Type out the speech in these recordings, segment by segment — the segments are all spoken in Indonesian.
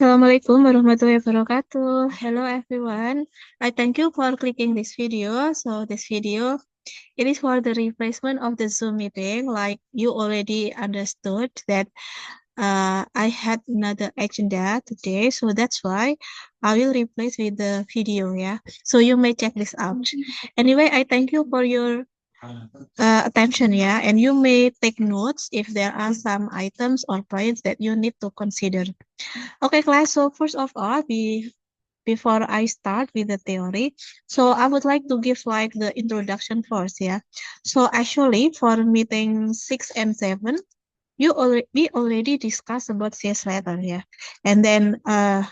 Assalamualaikum warahmatullahi wabarakatuh. Hello everyone. I thank you for clicking this video. So this video, it is for the replacement of the Zoom meeting. Like you already understood that I had another agenda today. So that's why I will replace with the video. Yeah. So you may check this out. Anyway, I thank you for your attention. Yeah. And you may take notes if there are some items or points that you need to consider. Okay, class. So first of all, before I start with the theory, so I would like to give like the introduction first, yeah. So actually, for meeting 6 and 7, we already discussed about CS letter, yeah. And then I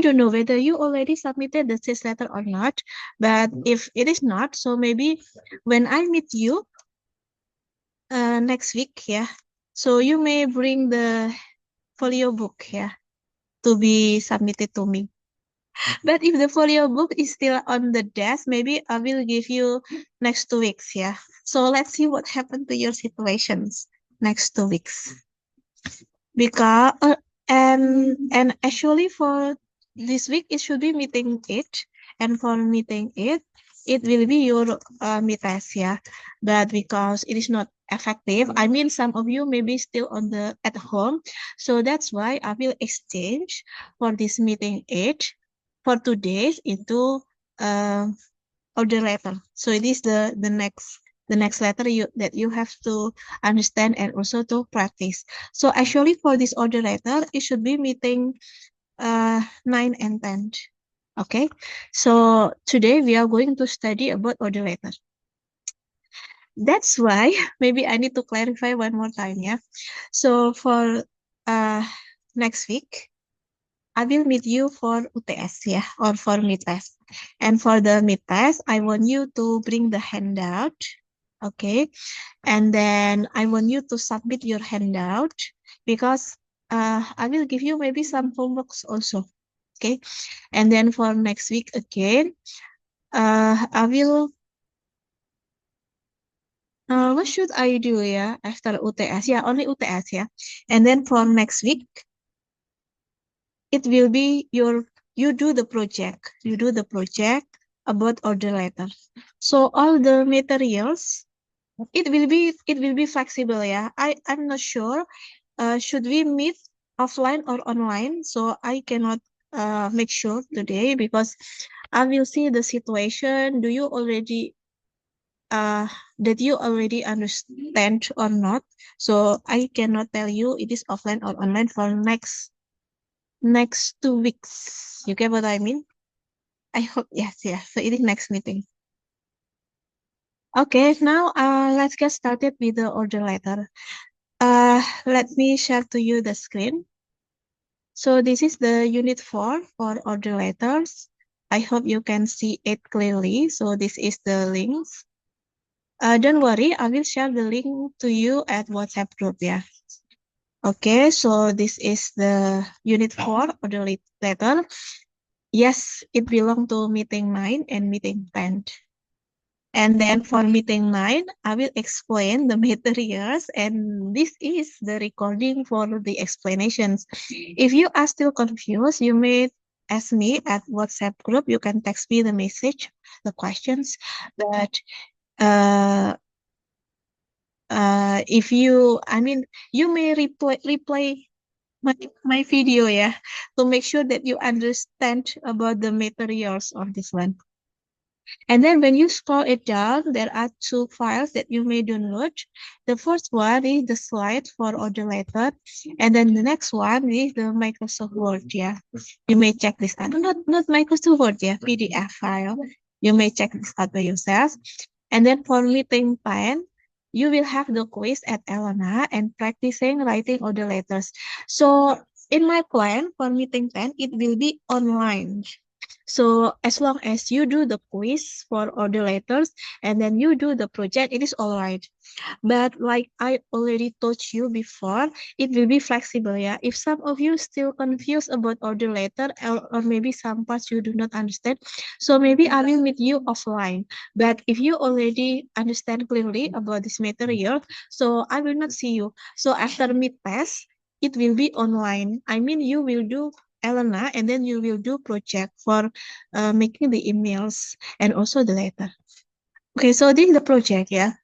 don't know whether you already submitted the CS letter or not, but if it is not, so maybe when I meet you next week, yeah. So you may bring the folio book, yeah, to be submitted to me. But if the folio book is still on the desk, maybe I will give you next 2 weeks, yeah. So let's see what happened to your situations next 2 weeks. Because and actually for this week it should be meeting 8, and for meeting 8 it will be your meet test, yeah. But because it is not effective, I mean some of you may be still on the at home, so that's why I will exchange for this meeting 8 for 2 days into uh, order letter. So it is the next letter that you have to understand and also to practice. So actually for this order letter, it should be meeting 9 and 10. Okay, so today we are going to study about order letter. That's why maybe I need to clarify one more time, yeah. So for next week, I will meet you for UTS, yeah, or for mid test. And for the mid test, I want you to bring the handout, okay? And then I want you to submit your handout because I will give you maybe some homeworks also, okay? And then for next week again, I will. What should I do, yeah, after UTS? Yeah, only UTS, yeah. And then for next week, it will be you do the project about order letter. So all the materials, it will be flexible, yeah. I'm not sure should we meet offline or online, so I cannot make sure today because I will see the situation. Do you already uh did you already understand or not? So I cannot tell you it is offline or online for next 2 weeks. You get what I mean? I hope yes, yeah. So it is next meeting. Okay, now let's get started with the order letter. Let me share to you the screen. So this is the unit 4 for order letters. I hope you can see it clearly. So this is the links. Don't worry, I will share the link to you at WhatsApp group, yeah. Okay, so this is the unit 4 order letter. Yes, it belongs to meeting 9 and meeting 10. And then for meeting 9, I will explain the materials, and this is the recording for the explanations. If you are still confused, you may ask me at WhatsApp group. You can text me the message, the questions. But uh, if you may replay my video, yeah, to make sure that you understand about the materials of this one. And then when you scroll it down, there are 2 files that you may download. The first one is the slide for order letter, and then the next one is the Microsoft Word. Yeah, you may check this out. Not Microsoft Word, yeah, PDF file. You may check this out by yourself. And then for meeting plan, you will have the quiz at Elena and practicing writing order letters. So in my plan for meeting plan, it will be online. So as long as you do the quiz for order letters and then you do the project, it is all right. But like I already told you before, it will be flexible, yeah. If some of you still confused about order letter or maybe some parts you do not understand, so maybe I will meet you offline. But if you already understand clearly about this material, so I will not see you. So after mid test, it will be online. I mean, you will do Elena, and then you will do project for making the emails and also the letter. Okay, so this is the project, yeah.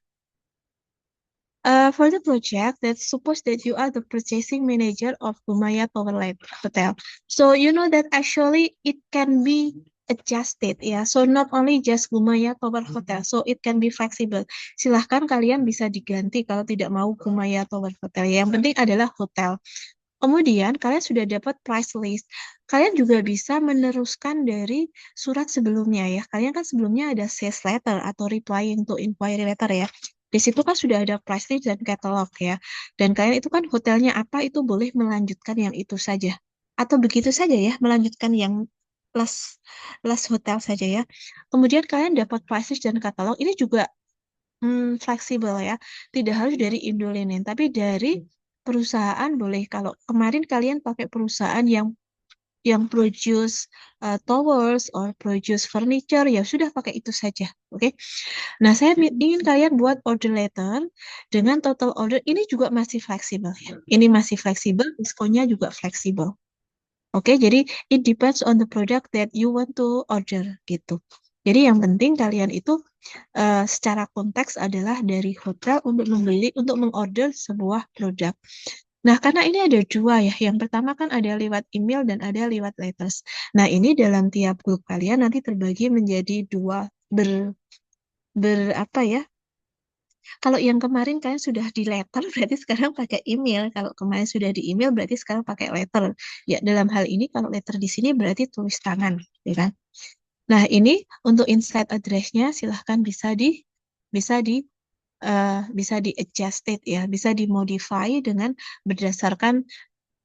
For the project, let's suppose that you are the purchasing manager of Bumaya Hotel. So you know that actually it can be adjusted ya. So not only just Bumaya Tower Hotel, so it can be flexible. Silahkan kalian bisa diganti kalau tidak mau Bumaya Tower Hotel. Yang penting adalah hotel. Kemudian kalian sudah dapat price list. Kalian juga bisa meneruskan dari surat sebelumnya ya. Kalian kan sebelumnya ada sales letter atau replying to inquiry letter ya. Di situ kan sudah ada price list dan catalog ya. Dan kalian itu kan hotelnya apa itu boleh melanjutkan yang itu saja. Atau begitu saja ya, melanjutkan yang last hotel saja ya. Kemudian kalian dapat price list dan catalog. Ini juga fleksibel ya. Tidak harus dari Indolinen, tapi dari perusahaan boleh. Kalau kemarin kalian pakai perusahaan yang produce towers or produce furniture, ya sudah pakai itu saja. Oke. Nah, saya ingin kalian buat order letter dengan total order ini juga masih fleksibel ya. Ini masih fleksibel, diskonnya juga fleksibel. Oke, jadi it depends on the product that you want to order gitu. Jadi yang penting kalian itu secara konteks adalah dari hotel untuk membeli, untuk mengorder sebuah produk. Nah, karena ini ada dua ya. Yang pertama kan ada lewat email dan ada lewat letters. Nah, ini dalam tiap grup kalian nanti terbagi menjadi dua apa ya? Kalau yang kemarin kalian sudah di letter, berarti sekarang pakai email. Kalau kemarin sudah di email, berarti sekarang pakai letter. Ya, dalam hal ini kalau letter di sini berarti tulis tangan, ya kan? Nah, ini untuk inside address-nya silahkan bisa di adjusted ya, bisa dimodify dengan berdasarkan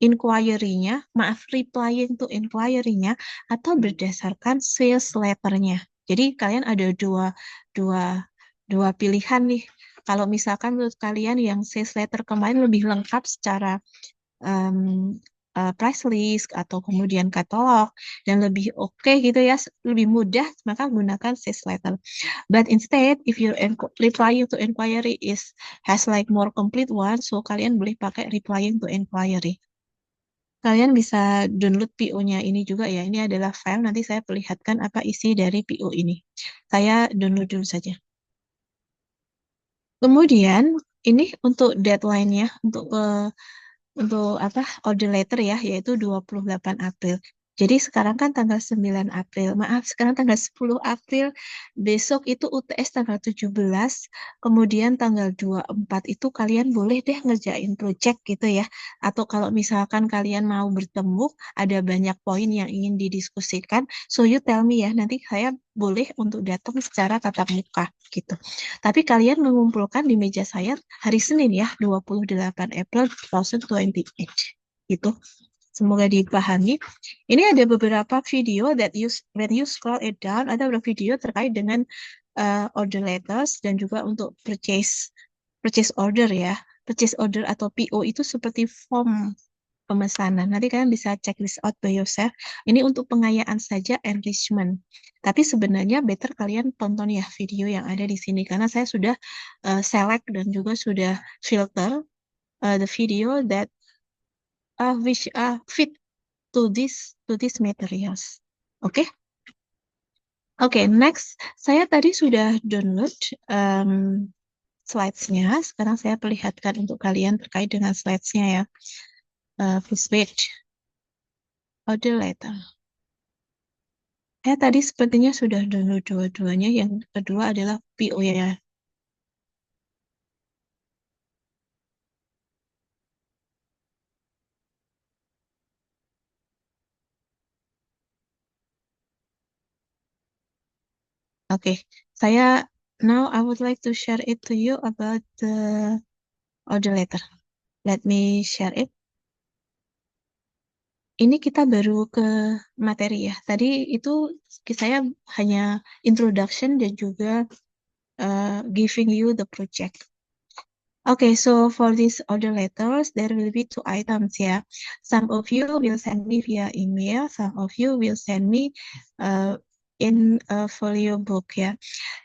inquiry-nya, replying to inquiry-nya atau berdasarkan sales letter-nya. Jadi kalian ada dua pilihan nih. Kalau misalkan menurut kalian yang sales letter kemarin lebih lengkap secara price list atau kemudian katalog dan lebih oke gitu ya, lebih mudah, maka gunakan sales letter. But instead, if your replying to inquiry has like more complete one, so kalian boleh pakai replying to inquiry. Kalian bisa download PO-nya ini juga ya. Ini adalah file, nanti saya perlihatkan apa isi dari PO ini. Saya download dulu saja. Kemudian ini untuk deadline-nya, untuk apa order letter ya, yaitu 28 April. Jadi sekarang kan tanggal 9 April. Maaf, sekarang tanggal 10 April. Besok itu UTS tanggal 17. Kemudian tanggal 24 itu kalian boleh deh ngerjain project gitu ya. Atau kalau misalkan kalian mau bertemu, ada banyak poin yang ingin didiskusikan. So you tell me ya, nanti saya boleh untuk datang secara tatap muka gitu. Tapi kalian mengumpulkan di meja saya hari Senin ya, 28 April 2028. Gitu. Semoga dipahami. Ini ada beberapa video that when you scroll it down, ada beberapa video terkait dengan order letters dan juga untuk purchase order ya. Purchase order atau PO itu seperti form pemesanan. Nanti kalian bisa check this out by yourself. Ini untuk pengayaan saja, enrichment. Tapi sebenarnya better kalian tonton ya video yang ada di sini karena saya sudah select dan juga sudah filter the video that which fit to this materials. Oke? Oke, next. Saya tadi sudah download slides-nya. Sekarang saya perlihatkan untuk kalian terkait dengan slides-nya ya. Please wait. Order letter. Saya tadi sepertinya sudah download dua-duanya. Yang kedua adalah PO ya. Oke, now I would like to share it to you about the order letter. Let me share it. Ini kita baru ke materi ya. Tadi itu saya hanya introduction dan juga giving you the project. Okay, so for these order letters, there will be 2 items ya. Some of you will send me via email, some of you will send me in a folio book ya.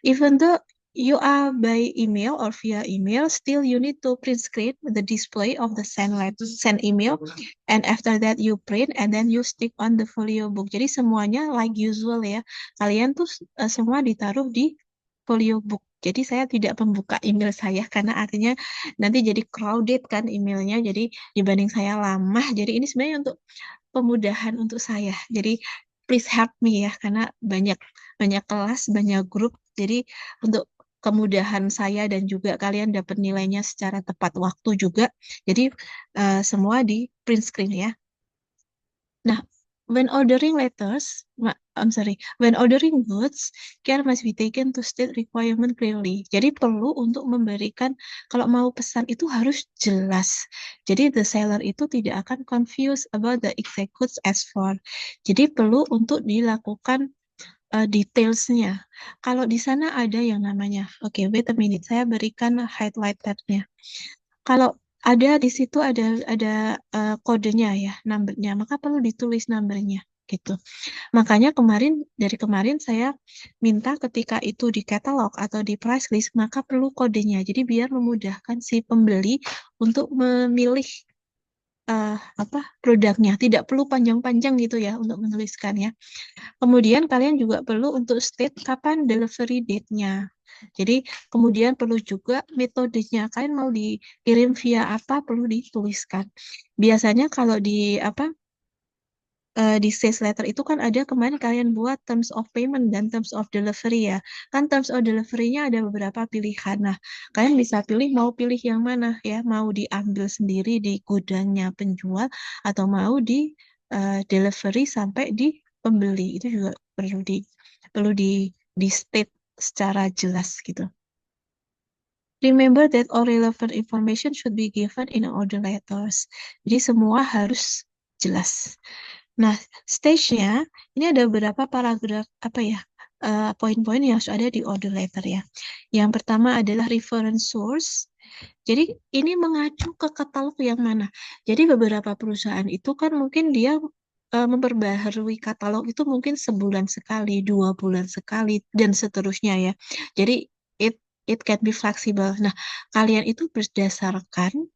Even though you are by email or via email, still you need to print screen the display of the send email, and after that you print and then you stick on the folio book. Jadi semuanya like usual ya. Kalian tuh semua ditaruh di folio book. Jadi saya tidak membuka email saya karena artinya nanti jadi crowded kan emailnya. Jadi dibanding saya lama. Jadi ini sebenarnya untuk pemudahan untuk saya. Jadi please help me ya karena banyak banyak kelas, banyak grup. Jadi untuk kemudahan saya dan juga kalian dapat nilainya secara tepat waktu juga. Jadi semua di print screen ya. Nah, when ordering when ordering goods, care must be taken to state requirement clearly. Jadi perlu untuk memberikan, kalau mau pesan itu harus jelas. Jadi the seller itu tidak akan confused about the exact goods asked for. Jadi perlu untuk dilakukan detailsnya. Kalau di sana ada yang namanya, oke, wait a minute, saya berikan highlighternya. Kalau ada di situ ada kodenya ya, numbernya, maka perlu ditulis numbernya gitu. Makanya dari kemarin saya minta ketika itu di katalog atau di price list, maka perlu kodenya. Jadi biar memudahkan si pembeli untuk memilih produknya. Tidak perlu panjang-panjang gitu ya untuk menuliskan ya. Kemudian kalian juga perlu untuk state kapan delivery date-nya. Jadi kemudian perlu juga metodenya. Kalian mau dikirim via apa perlu dituliskan. Biasanya kalau di sales letter itu kan ada kemarin kalian buat terms of payment dan terms of delivery ya. Kan terms of delivery-nya ada beberapa pilihan. Nah, kalian bisa mau pilih yang mana ya. Mau diambil sendiri di gudangnya penjual atau mau di delivery sampai di pembeli. Itu juga perlu di state secara jelas gitu. Remember that all relevant information should be given in order letters. Jadi semua harus jelas. Nah, stage-nya ini ada beberapa paragraf poin-poin yang harus ada di order letter ya. Yang pertama adalah reference source. Jadi ini mengacu ke katalog yang mana. Jadi beberapa perusahaan itu kan mungkin dia memperbaharui katalog itu mungkin sebulan sekali, 2 bulan sekali, dan seterusnya ya. Jadi it can be flexible. Nah, kalian itu berdasarkan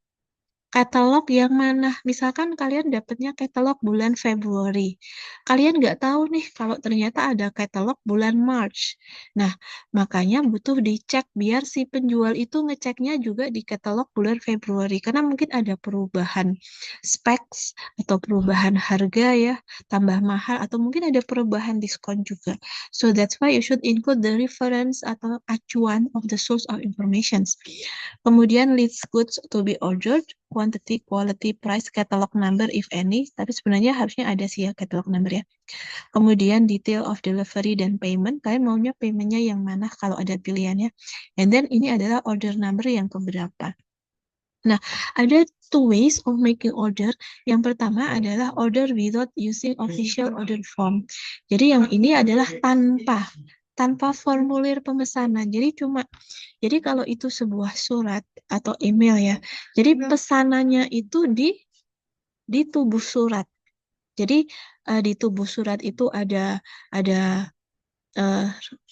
katalog yang mana? Misalkan kalian dapatnya katalog bulan Februari. Kalian nggak tahu nih kalau ternyata ada katalog bulan March. Nah, makanya butuh dicek biar si penjual itu ngeceknya juga di katalog bulan Februari. Karena mungkin ada perubahan specs atau perubahan harga ya, tambah mahal atau mungkin ada perubahan diskon juga. So that's why you should include the reference atau acuan of the source of information. Kemudian list goods to be ordered, quantity, quality, price, catalog number if any. Tapi sebenarnya harusnya ada sih ya catalog number ya. Kemudian detail of delivery dan payment. Kalian maunya paymentnya yang mana kalau ada pilihannya. And then ini adalah order number yang keberapa. Nah, ada 2 ways of making order. Yang pertama adalah order without using official order form. Jadi yang ini adalah tanpa formulir pemesanan. Jadi kalau itu sebuah surat atau email ya. Jadi pesanannya itu di tubuh surat. Jadi di tubuh surat itu ada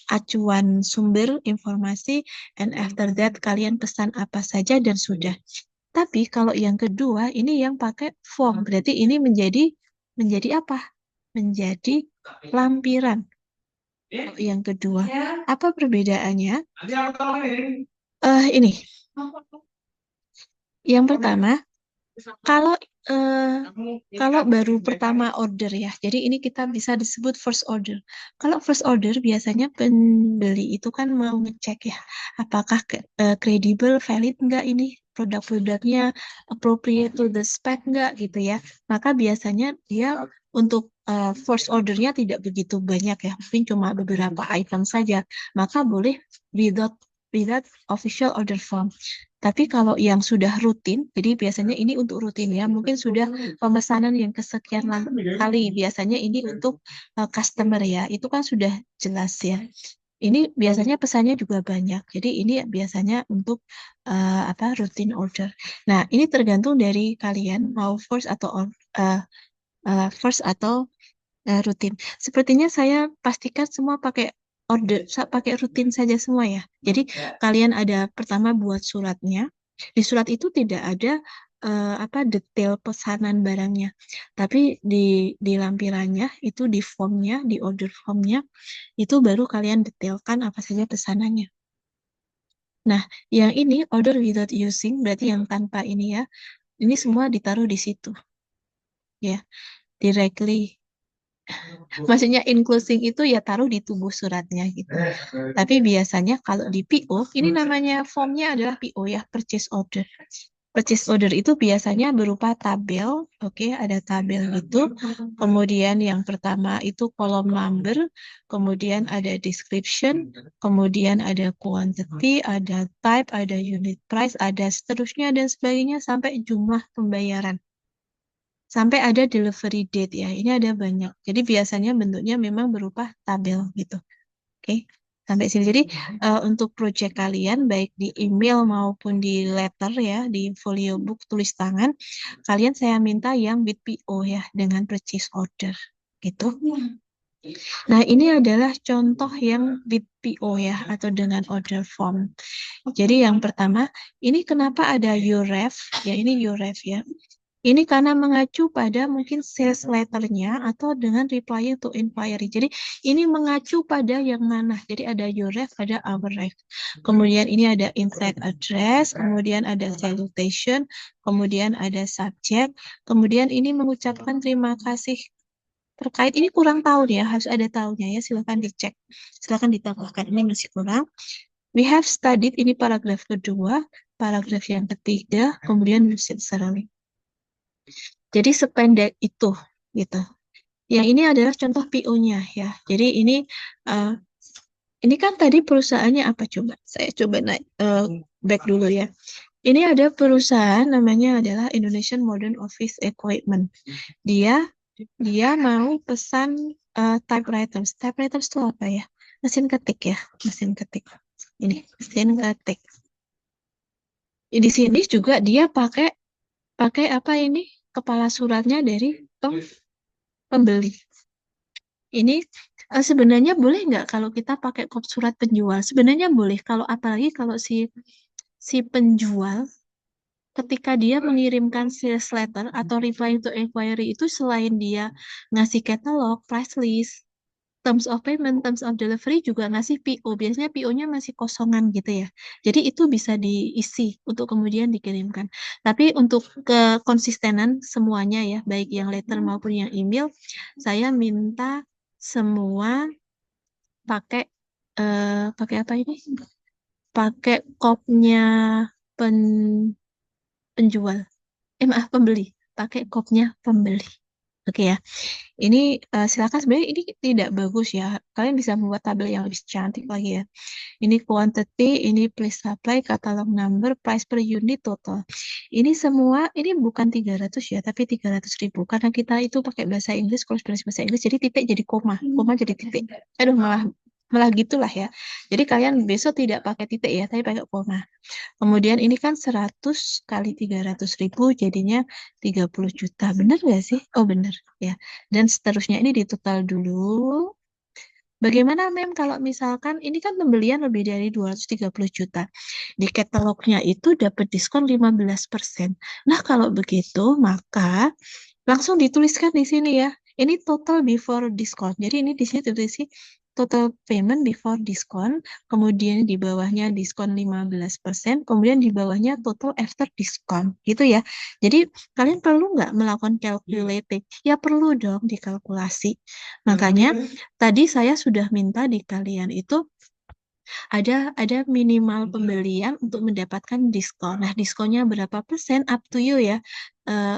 acuan sumber informasi, and after that kalian pesan apa saja dan sudah. Tapi kalau yang kedua ini yang pakai form, berarti ini menjadi apa? Menjadi lampiran. Yang kedua, apa perbedaannya? Ini. Yang pertama, kalau baru pertama order ya, jadi ini kita bisa disebut first order. Kalau first order biasanya pembeli itu kan mau ngecek ya, apakah kredibel, valid enggak ini produk-produknya, appropriate to the spec enggak gitu ya. Maka biasanya dia untuk first ordernya tidak begitu banyak ya, mungkin cuma beberapa item saja. Maka boleh without official order form. Tapi kalau yang sudah rutin, jadi biasanya ini untuk rutin ya, mungkin sudah pemesanan yang kesekian kali, biasanya ini untuk customer ya, itu kan sudah jelas ya. Ini biasanya pesannya juga banyak, jadi ini biasanya untuk rutin order. Nah, ini tergantung dari kalian mau first atau rutin. Sepertinya saya pastikan semua pakai order pakai rutin saja semua ya. Jadi kalian ada pertama buat suratnya. Di surat itu tidak ada detail pesanan barangnya. Tapi di lampirannya itu di formnya, di order formnya itu baru kalian detailkan apa saja pesanannya. Nah, yang ini order without using berarti yang tanpa ini ya. Ini semua ditaruh di situ. Ya, directly. Maksudnya including itu ya taruh di tubuh suratnya gitu. Tapi biasanya kalau di PO, ini namanya formnya adalah PO ya, purchase order. Purchase order itu biasanya berupa tabel, oke, ada tabel gitu. Kemudian yang pertama itu kolom number, kemudian ada description, kemudian ada quantity, ada type, ada unit price, ada seterusnya dan sebagainya sampai jumlah pembayaran. Sampai ada delivery date ya. Ini ada banyak. Jadi biasanya bentuknya memang berupa tabel gitu. Oke. Sampai sini. Jadi untuk project kalian baik di email maupun di letter ya, di folio book tulis tangan, kalian saya minta yang with PO ya dengan purchase order gitu. Nah, ini adalah contoh yang with PO ya atau dengan order form. Jadi yang pertama, ini kenapa ada UREF? Ya, ini UREF ya. Ini karena mengacu pada mungkin sales letternya atau dengan reply to inquiry. Jadi ini mengacu pada yang mana. Jadi ada your ref, ada our ref. Kemudian ini ada inside address, kemudian ada salutation, kemudian ada subject, kemudian ini mengucapkan terima kasih terkait ini kurang tahu ya, harus ada tahunya ya. Silakan dicek, silakan ditambahkan. Ini masih kurang. We have studied ini paragraf kedua, paragraf yang ketiga, kemudian necessarily. Jadi sependek itu gitu. Yang ini adalah contoh PO-nya ya. Jadi ini kan tadi perusahaannya apa coba? Saya coba naik back dulu ya. Ini ada perusahaan namanya adalah Indonesian Modern Office Equipment. Dia mau pesan typewriters. Typewriters itu apa ya? Mesin ketik ya, mesin ketik. Ini mesin ketik. Di sini juga dia pakai apa ini? Kepala suratnya dari pembeli. Ini sebenarnya boleh nggak kalau kita pakai kop surat penjual? Sebenarnya boleh kalau apalagi kalau si penjual ketika dia mengirimkan sales letter atau reply to inquiry itu selain dia ngasih katalog, price list, terms of payment, terms of delivery juga ngasih PO. Biasanya PO-nya masih kosongan gitu ya. Jadi itu bisa diisi untuk kemudian dikirimkan. Tapi untuk kekonsistenan semuanya ya, baik yang letter maupun yang email, saya minta semua pakai pakai apa ini? Pakai kopnya penjual. Maaf, pembeli. Pakai kopnya pembeli. Oke ya. Ini silakan sebenarnya ini tidak bagus ya. Kalian bisa membuat tabel yang lebih cantik lagi ya. Ini quantity, ini please supply, catalog number, price per unit total. Ini semua, ini bukan 300 ya, tapi 300.000. Karena kita itu pakai bahasa Inggris, kalau bahasa Inggris, jadi titik jadi koma, koma jadi titik. Aduh, malah gitulah ya. Jadi kalian besok tidak pakai titik ya, tapi pakai koma. Kemudian ini kan 100 kali 300.000 jadinya 30 juta. Benar nggak sih? Oh benar ya. Dan seterusnya ini ditotal dulu. Bagaimana Mem kalau misalkan ini kan pembelian lebih dari 230 juta. Di katalognya itu dapat diskon 15%. Nah kalau begitu maka langsung dituliskan di sini ya. Ini total before discount. Jadi ini di sini tulis total payment before discount, kemudian di bawahnya diskon 15%, kemudian di bawahnya total after discount, gitu ya. Jadi kalian perlu nggak melakukan calculating? Ya perlu dong dikalkulasi. Makanya tadi saya sudah minta di kalian itu ada minimal pembelian untuk mendapatkan diskon. Nah, diskonnya berapa persen? Up to you ya.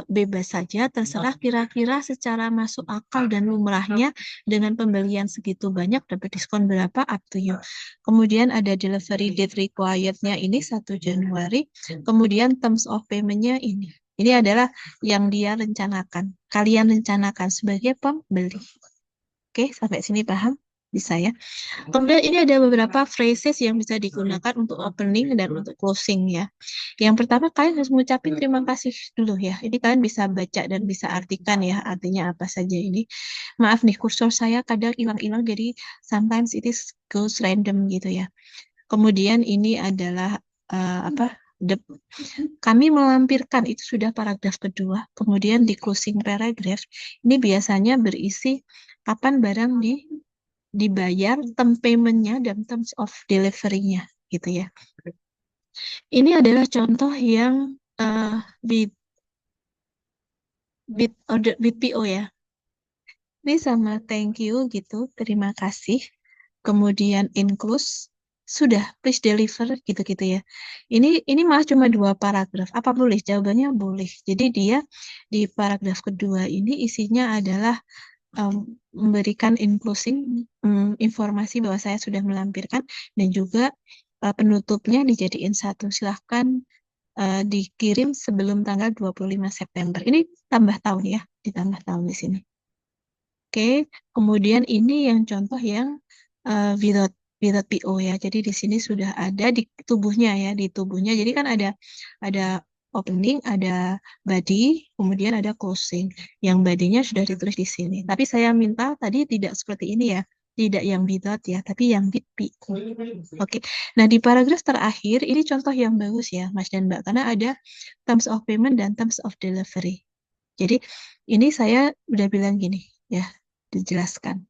Bebas saja, terserah kira-kira secara masuk akal dan lumrahnya dengan pembelian segitu banyak dapat diskon berapa? Up to you. Kemudian ada delivery date required-nya ini 1 Januari. Kemudian terms of payment-nya ini. Ini adalah yang dia rencanakan. Kalian rencanakan sebagai pembeli. Oke, sampai sini paham? bisa ya. Kemudian ini ada beberapa phrases yang bisa digunakan untuk opening dan untuk closing ya. Yang pertama kalian harus mengucapkan terima kasih dulu ya. Ini kalian bisa baca dan bisa artikan ya artinya apa saja ini. Maaf nih kursor saya kadang hilang-hilang jadi sometimes it is goes random gitu ya. Kemudian ini adalah apa? Kami melampirkan itu sudah paragraf kedua. Kemudian di closing paragraph ini biasanya berisi kapan barang dibayar, term payment-nya dan terms of delivery-nya gitu ya. Ini adalah contoh yang with order with PO ya. Ini sama thank you gitu, terima kasih. Kemudian include sudah please deliver gitu-gitu ya. Ini malah cuma 2 paragraf. Apa boleh? Jawabannya boleh. Jadi dia di paragraf kedua ini isinya adalah memberikan including informasi bahwa saya sudah melampirkan dan juga penutupnya dijadiin satu. Silahkan dikirim sebelum tanggal 25 September. Ini tambah tahun ya, ditambah tahun di sini. Oke, kemudian ini yang contoh yang without PO ya. Jadi di sini sudah ada di tubuhnya ya, di tubuhnya. Jadi kan ada opening, ada body, kemudian ada closing. Yang badinya sudah ditulis di sini. Tapi saya minta tadi tidak seperti ini ya. Tidak yang without ya, tapi yang with PO. Oke. Nah, di paragraf terakhir ini contoh yang bagus ya, Mas dan Mbak, karena ada terms of payment dan terms of delivery. Jadi ini saya udah bilang gini ya, dijelaskan.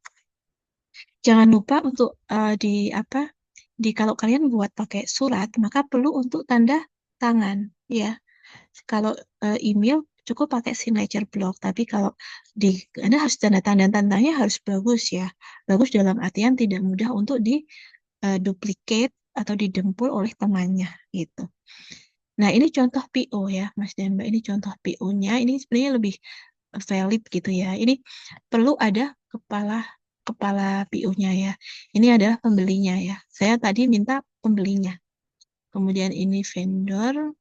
Jangan lupa untuk di kalau kalian buat pakai surat maka perlu untuk tanda tangan ya. Kalau email cukup pakai signature block, tapi kalau di Anda harus tandanya harus bagus ya. Bagus dalam artian tidak mudah untuk di duplicate atau didempul oleh temannya gitu. Nah, ini contoh PO ya, Mas dan Mbak. Ini contoh PO-nya. Ini sebenarnya lebih valid gitu ya. Ini perlu ada kepala PO-nya ya. Ini adalah pembelinya ya. Saya tadi minta pembelinya. Kemudian ini vendor.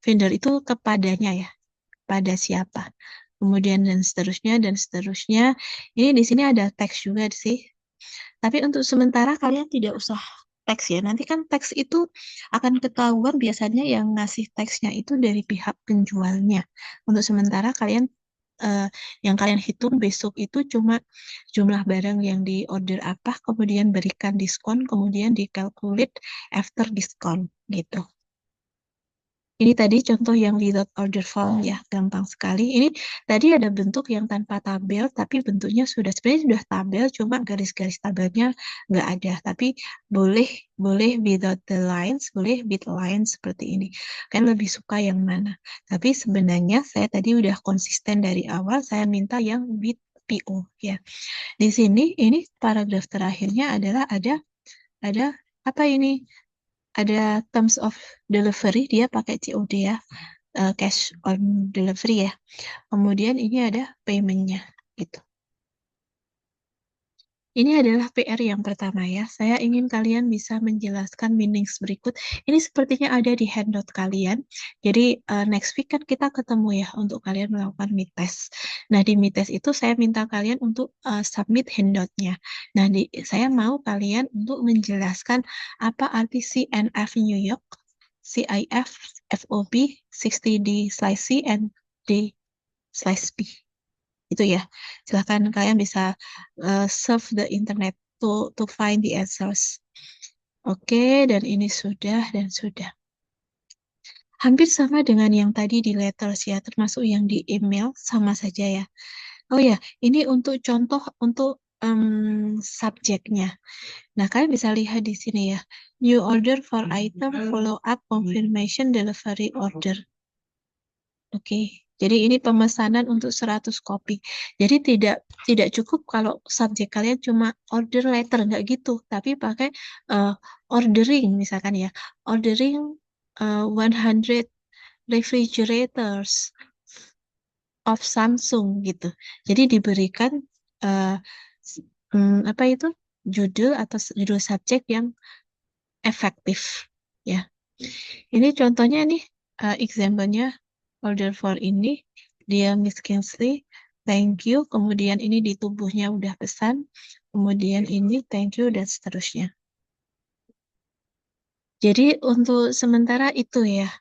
Vendor itu kepadanya ya. Pada siapa. Kemudian dan seterusnya dan seterusnya. Ini di sini ada teks juga sih. Tapi untuk sementara kalian tidak usah teks ya. Nanti kan teks itu akan ketahuan biasanya yang ngasih teksnya itu dari pihak penjualnya. Untuk sementara yang kalian hitung besok itu cuma jumlah barang yang di order apa, kemudian berikan diskon, kemudian dikalkulate after diskon gitu. Ini tadi contoh yang without order form ya, gampang sekali. Ini tadi ada bentuk yang tanpa tabel, tapi bentuknya sebenarnya sudah tabel, cuma garis-garis tabelnya nggak ada. Tapi boleh without the lines, boleh with lines seperti ini. Kan lebih suka yang mana? Tapi sebenarnya saya tadi udah konsisten dari awal, saya minta yang with PO ya. Di sini ini paragraf terakhirnya adalah ada apa ini? Ada terms of delivery, dia pakai COD ya, cash on delivery ya. Kemudian ini ada payment-nya gitu. Ini adalah PR yang pertama ya. Saya ingin kalian bisa menjelaskan meanings berikut. Ini sepertinya ada di handout kalian. Jadi next week kan kita ketemu ya untuk kalian melakukan mid test. Nah di mid test itu saya minta kalian untuk submit handoutnya. Nah saya mau kalian untuk menjelaskan apa arti CNF New York, CIF, FOB, 60D slice C, and D slice B. Itu ya. Silahkan kalian bisa surf the internet to find the answers. Oke, dan ini sudah dan sudah. Hampir sama dengan yang tadi di letters ya, termasuk yang di email sama saja ya. Oh ya, ini untuk contoh untuk subjeknya. Nah, kalian bisa lihat di sini ya. New order for item follow up confirmation delivery order. Oke, jadi ini pemesanan untuk 100 kopi. Jadi tidak cukup kalau subjek kalian cuma order letter, nggak gitu. Tapi pakai ordering misalkan ya. Ordering 100 refrigerators of Samsung gitu. Jadi diberikan uh, apa itu judul atau judul subjek yang efektif ya. Ini contohnya nih example-nya order for ini dia Miss Kingsley, thank you. Kemudian ini di tubuhnya udah pesan. Kemudian ini thank you dan seterusnya. Jadi untuk sementara itu ya.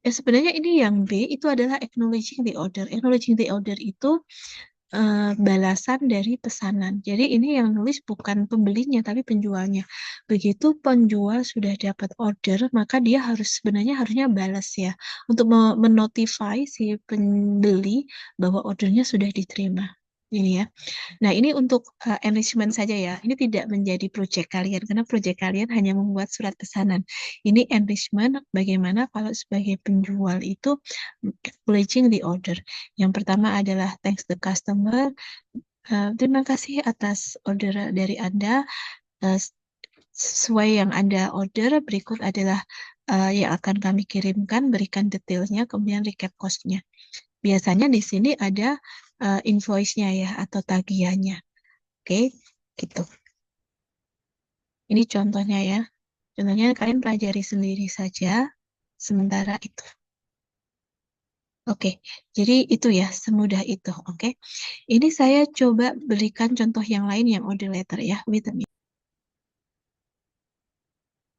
Sebenarnya ini yang B itu adalah acknowledging the order. Acknowledging the order itu balasan dari pesanan. Jadi ini yang nulis bukan pembelinya tapi penjualnya. Begitu penjual sudah dapat order, maka dia sebenarnya harusnya balas ya untuk menotify si pembeli bahwa ordernya sudah diterima. Ini ya. Nah, ini untuk enrichment saja ya. Ini tidak menjadi proyek kalian karena proyek kalian hanya membuat surat pesanan. Ini enrichment bagaimana kalau sebagai penjual itu acknowledging the order. Yang pertama adalah thanks the customer. Terima kasih atas order dari Anda. Uh, Sesuai yang Anda order, berikut adalah yang akan kami kirimkan, berikan detailnya, kemudian recap cost-nya. Biasanya di sini ada invoice-nya ya, atau tagihannya. Oke, gitu. Ini contohnya ya. Contohnya kalian pelajari sendiri saja, sementara itu. Oke, jadi itu ya, semudah itu. Oke, ini saya coba berikan contoh yang lain yang order letter ya. Wait a minute.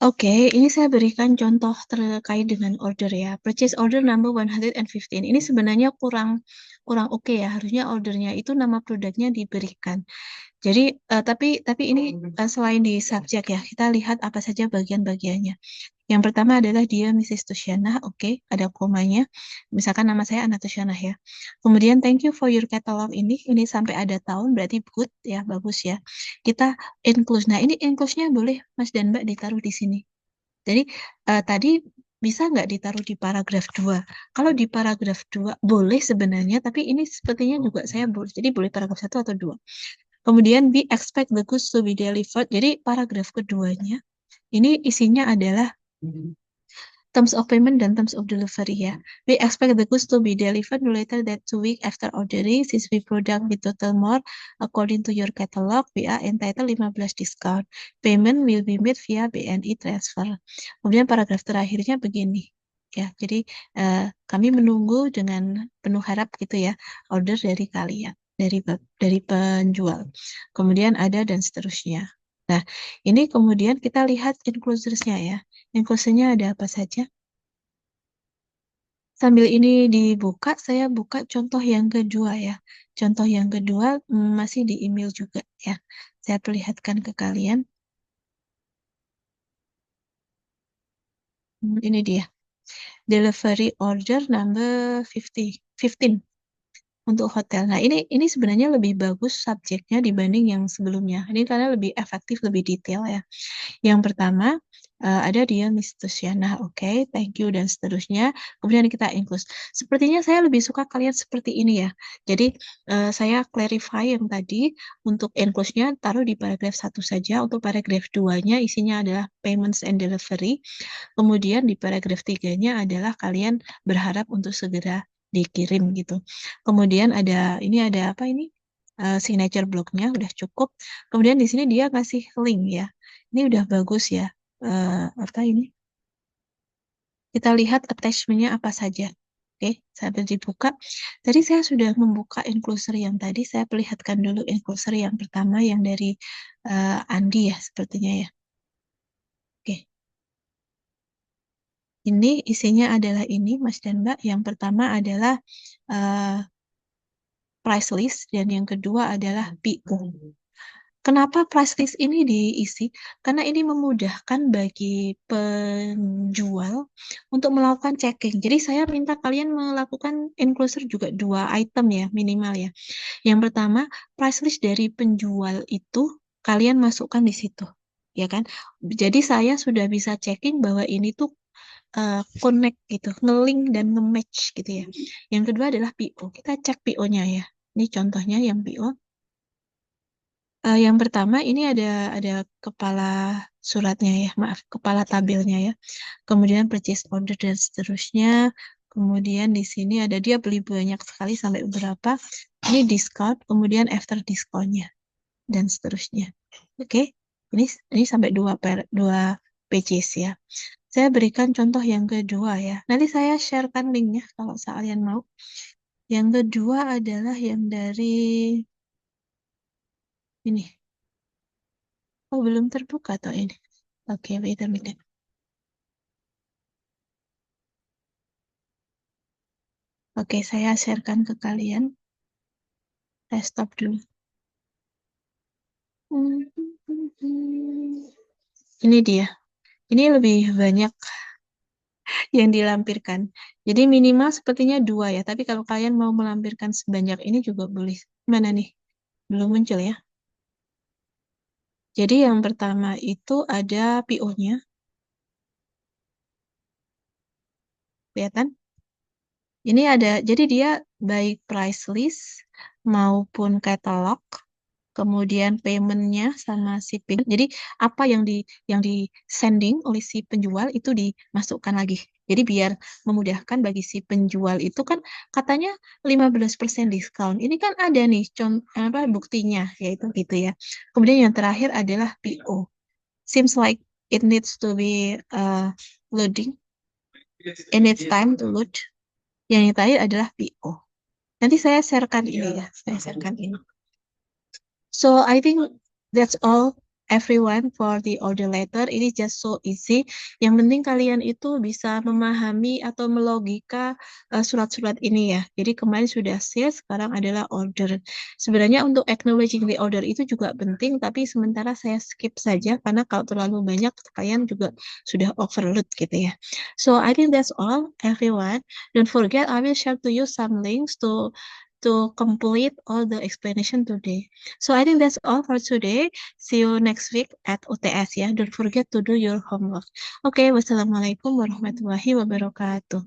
Oke, ini saya berikan contoh terkait dengan order ya. Purchase order number 115. Ini sebenarnya kurang kurang oke ya. Harusnya ordernya itu nama produknya diberikan. Jadi tapi ini selain di subjek ya, kita lihat apa saja bagian-bagiannya. Yang pertama adalah dia Mrs. Tusyana, oke, ada komanya. Misalkan nama saya Anna Tusyana ya. Kemudian thank you for your catalog ini sampai ada tahun berarti good ya, bagus ya. Kita include. Nah, ini include-nya boleh Mas dan Mbak ditaruh di sini. Jadi tadi bisa nggak ditaruh di paragraf 2? Kalau di paragraf 2 boleh sebenarnya, tapi ini sepertinya juga saya boleh. Jadi boleh paragraf 1 atau 2. Kemudian we expect the goods to be delivered. Jadi paragraf keduanya ini isinya adalah terms of payment dan terms of delivery ya. We expect the goods to be delivered no later than 2 weeks after ordering. Since we product with total more according to your catalog, we are entitled 15 discount. Payment will be made via BNI transfer. Kemudian paragraf terakhirnya begini. Ya, jadi kami menunggu dengan penuh harap gitu ya order dari kalian, dari penjual. Kemudian ada dan seterusnya. Nah, ini kemudian kita lihat enclosures-nya ya. Enclosure-nya ada apa saja? Sambil ini dibuka, saya buka contoh yang kedua ya. Contoh yang kedua masih di email juga ya. Saya perlihatkan ke kalian. Ini dia. Delivery order number 15 untuk hotel. Nah, ini sebenarnya lebih bagus subjeknya dibanding yang sebelumnya. Ini karena lebih efektif, lebih detail ya. Yang pertama ada dia Miss Tusyana, oke, thank you dan seterusnya. Kemudian kita include. Sepertinya saya lebih suka kalian seperti ini ya. Jadi saya clarify yang tadi untuk include-nya taruh di paragraf 1 saja. Untuk paragraf 2-nya isinya adalah payments and delivery. Kemudian di paragraf 3-nya adalah kalian berharap untuk segera dikirim gitu. Kemudian ini ada apa ini? Signature block-nya udah cukup. Kemudian di sini dia kasih link ya. Ini udah bagus ya. Apa ini? Kita lihat attachment-nya apa saja. Oke, sambil dibuka. Tadi saya sudah membuka enclosure yang tadi. Saya perlihatkan dulu enclosure yang pertama yang dari Andi ya, sepertinya ya. Oke, ini isinya adalah ini, Mas dan Mbak. Yang pertama adalah price list dan yang kedua adalah PO. Kenapa price list ini diisi? Karena ini memudahkan bagi penjual untuk melakukan checking. Jadi saya minta kalian melakukan enclosure juga 2 item ya minimal ya. Yang pertama, price list dari penjual itu kalian masukkan di situ. Ya kan? Jadi saya sudah bisa checking bahwa ini tuh connect gitu, nge-link dan nge-match gitu ya. Yang kedua adalah PO. Kita cek PO-nya ya. Ini contohnya yang PO. Yang pertama ini ada kepala suratnya ya, maaf, kepala tabelnya ya. Kemudian purchase order dan seterusnya. Kemudian di sini ada dia beli banyak sekali sampai berapa. Ini discount, kemudian after discountnya dan seterusnya. Oke, ini sampai dua pages ya. Saya berikan contoh yang kedua ya. Nanti saya sharekan linknya kalau kalian mau. Yang kedua adalah yang dari ini. Oh, belum terbuka toh ini. Oke, wait a minute. Oke, saya sharekan ke kalian. Saya stop dulu. Ini dia. Ini lebih banyak yang dilampirkan. Jadi minimal sepertinya 2 ya. Tapi kalau kalian mau melampirkan sebanyak ini juga boleh. Mana nih? Belum muncul ya. Jadi yang pertama itu ada PO-nya. Kelihatan? Ini ada, jadi dia baik price list maupun katalog, kemudian paymentnya sama si penjual. Jadi apa yang di sending oleh si penjual itu dimasukkan lagi. Jadi biar memudahkan bagi si penjual itu kan katanya 15% diskon. Ini kan ada nih apa buktinya yaitu gitu ya. Kemudian yang terakhir adalah PO. Seems like it needs to be loading. It needs time to load. Yang terakhir adalah PO. Nanti saya sharekan ini ya. Saya sharekan ini. So I think that's all everyone for the order letter. Ini just so easy. Yang penting kalian itu bisa memahami atau melogika surat-surat ini ya. Jadi kemarin sudah sales, sekarang adalah order. Sebenarnya untuk acknowledging the order itu juga penting, tapi sementara saya skip saja karena kalau terlalu banyak kalian juga sudah overload gitu ya. So I think that's all everyone. Don't forget I will share to you some links to complete all the explanation today. So I think that's all for today. See you next week at UTS ya. Don't forget to do your homework. Okay, wassalamualaikum warahmatullahi wabarakatuh.